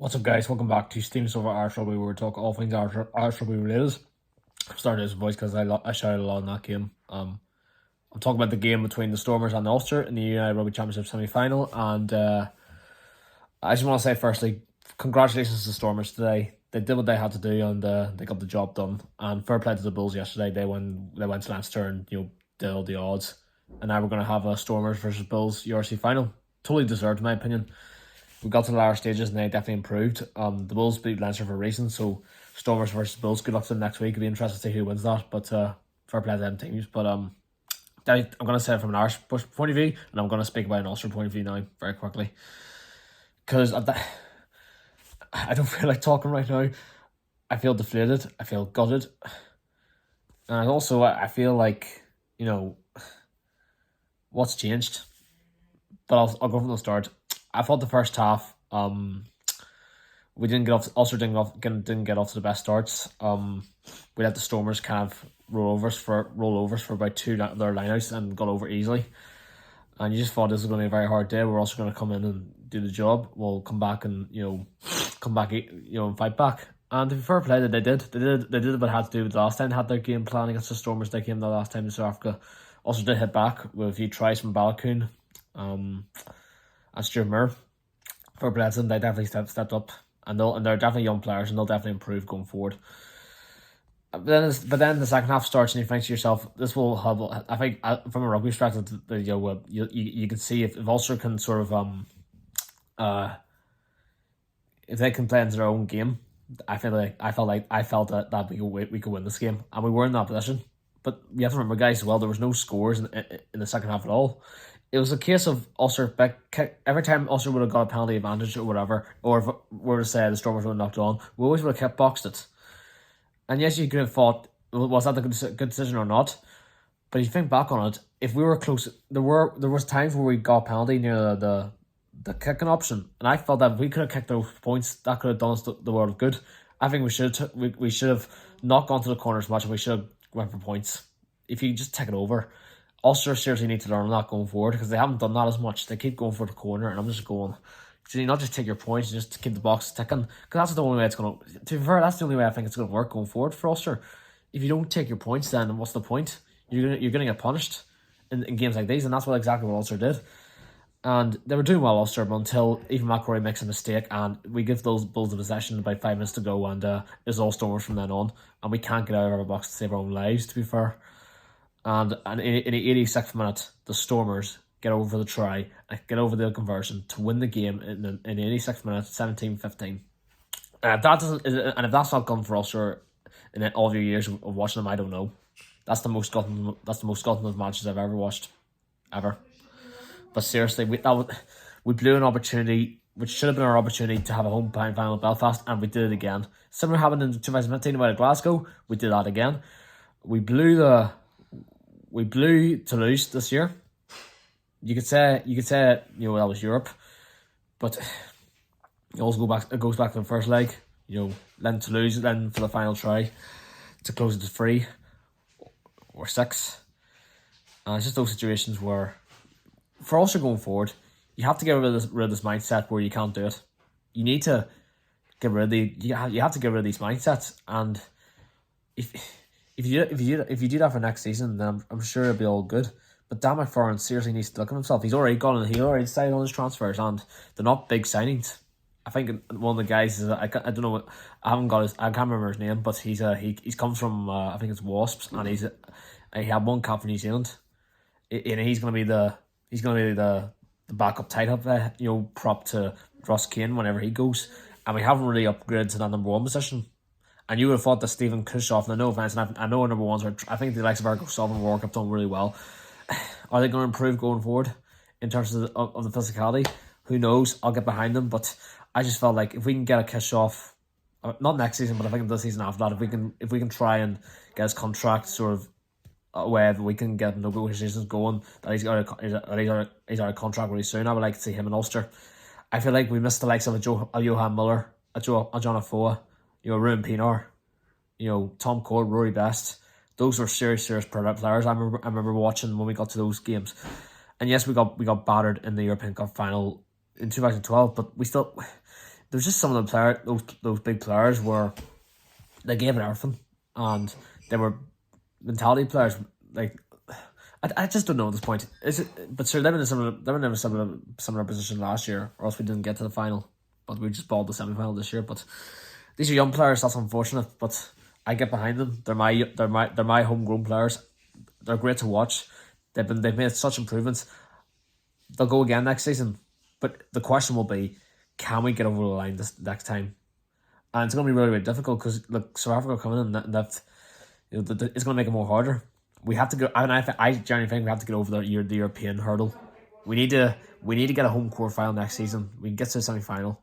What's up, guys? Welcome back to Steam's over Irish Rugby, where we talk all things Irish Rugby related. I'm starting this voice because I shouted a lot in that game. I'm talking about the game between the Stormers and the Ulster in the United Rugby Championship Semi Final, and I just want to say firstly, congratulations to the Stormers today. They did what they had to do, and they got the job done. And fair play to the Bulls yesterday. They went to Leinster and did all the odds, and now we're going to have a Stormers versus Bulls URC final. Totally deserved, in my opinion. We got to the latter stages and they definitely improved. The Bulls beat Leinster for a reason, so Stormers versus Bulls. Good luck to them next week. It'll be interesting to see who wins that. But fair play to them teams. But I'm going to say it from an Irish point of view, and I'm going to speak about an Ulster point of view now very quickly, because I don't feel like talking right now. I feel deflated. I feel gutted, and also I feel like what's changed. But I'll go from the start. I thought the first half, we didn't get off. Ulster didn't get off to the best starts. We let the Stormers kind of rollovers for about two of their lineouts and got over easily. And you just thought this was going to be a very hard day. We're also going to come in and do the job. We'll come back and and fight back. And to be fair play, that they did what they had to do with the last time they had their game plan against the Stormers. They came the last time to South Africa. Also did hit back with a few tries from Balakoon. And Stuart Moore, for Bledson, they definitely stepped up, and they're definitely young players, and they'll definitely improve going forward. But then the second half starts, and you think to yourself, this will help. I think from a rugby perspective, you can see if Ulster can sort of if they can play into their own game, I felt that we could win this game, and we were in that position. But you have to remember, guys, as well, there was no scores in the second half at all. It was a case of Ulster, every time Ulster would have got a penalty advantage or whatever, or if we were to say the Stormers would have knocked it on, we always would have kept boxed it. And yes, you could have thought, was that the good decision or not? But if you think back on it, if we were close, there was times where we got a penalty near the kicking option, and I felt that if we could have kicked those points, that could have done us the world of good. I think we should have not gone to the corners much, and we should have went for points. If you just take it over. Ulster seriously need to learn that going forward, because they haven't done that as much. They keep going for the corner, and I'm just going, can you not just take your points and just keep the box ticking? Because that's the only way it's going to be fair, that's the only way I think it's going to work going forward for Ulster. If you don't take your points, then what's the point? You're gonna get punished in games like these, and that's exactly what Ulster did. And they were doing well, Ulster, until even McCrory makes a mistake, and we give those Bulls the possession about 5 minutes to go, and it's all Stormers from then on, and we can't get out of our box to save our own lives, to be fair. And in the 86th minute, the Stormers get over the try, get over the conversion to win the game in the 86th minute, 17-15. And if that's not gone for Ulster in all of your years of watching them, I don't know. That's the most gutting of matches I've ever watched, ever. But seriously, we blew an opportunity, which should have been our opportunity to have a home final at Belfast, and we did it again. Similar happened in 2015 away at Glasgow. We did that again. We blew Toulouse this year. You could say that was Europe, but it also goes back to the first leg. Then Toulouse, then for the final try to close it to 3 or 6. It's just those situations where, for Ulster going forward, you have to get rid of this mindset where you can't do it. You need to get rid of you have to get rid of these mindsets, and if you do that for next season, then I'm sure it'll be all good. But Dan McFarlane seriously needs to look at himself. He's already decided on his transfers, and they're not big signings. I think one of the guys is I don't know, I can't remember his name, but he's comes from I think it's Wasps, and he had one cap for New Zealand, and he's gonna be the backup tight up prop to Ross Kane whenever he goes, and we haven't really upgraded to that number 1 position. And you would have thought that Stephen Kushoff, and no offense, and I know our number ones I think the likes of Argo Sov and Warwick have done really well. Are they going to improve going forward in terms of the physicality? Who knows? I'll get behind them, but I just felt like if we can get a Kushoff, not next season, but I think the season after that, if we can try and get his contract sort of away, if we can get negotiations going, that he's out of contract really soon, I would like to see him in Ulster. I feel like we missed the likes of a Johan Muller, a John Afoa, Ruben Pinar, Tom Cord, Rory Best. Those were serious players. I remember watching when we got to those games. And yes, we got battered in the European Cup final in 2012, but we still there's just some of the those big players where they gave it everything, and they were mentality players. Like, I just don't know at this point. Is it? But sure, they were in a similar position last year, or else we didn't get to the final. But we just balled the semi final this year. But these are young players. That's unfortunate. But I get behind them. They're my homegrown players. They're great to watch. They've made such improvements. They'll go again next season. But the question will be, can we get over the line this next time? And it's going to be really, really difficult because look, South Africa coming in, that it's going to make it more harder. We have to go. I genuinely think we have to get over the European hurdle. We need to get a home quarter final next season. We can get to the semi final,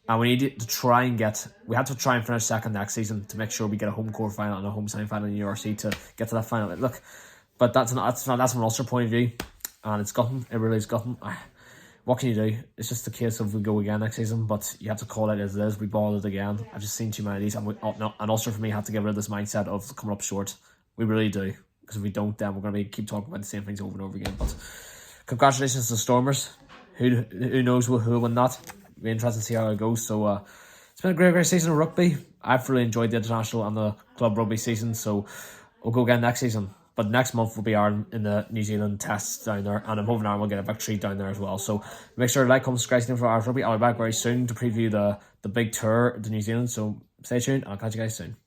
and we need to try and get. We have to try and finish second next season to make sure we get a home quarter final and a home semi final in URC to get to that final. Look, but that's from an Ulster point of view, and it's gutting. It really is gutting. What can you do? It's just a case of we go again next season, but you have to call it as it is. We balled it again. I've just seen too many of these, and Ulster for me have to get rid of this mindset of coming up short. We really do, because if we don't, then we're going to keep talking about the same things over and over again. But congratulations to the Stormers. Who knows who will win that? It'll be interesting to see how it goes. So it's been a great season of rugby. I've really enjoyed the international and the club rugby season. So we'll go again next season. But next month will be Ireland in the New Zealand tests down there, and I'm hoping Ireland will get a victory down there as well. So make sure to like, comment, subscribe for Irish Rugby. I'll be back very soon to preview the big tour to New Zealand. So stay tuned. I'll catch you guys soon.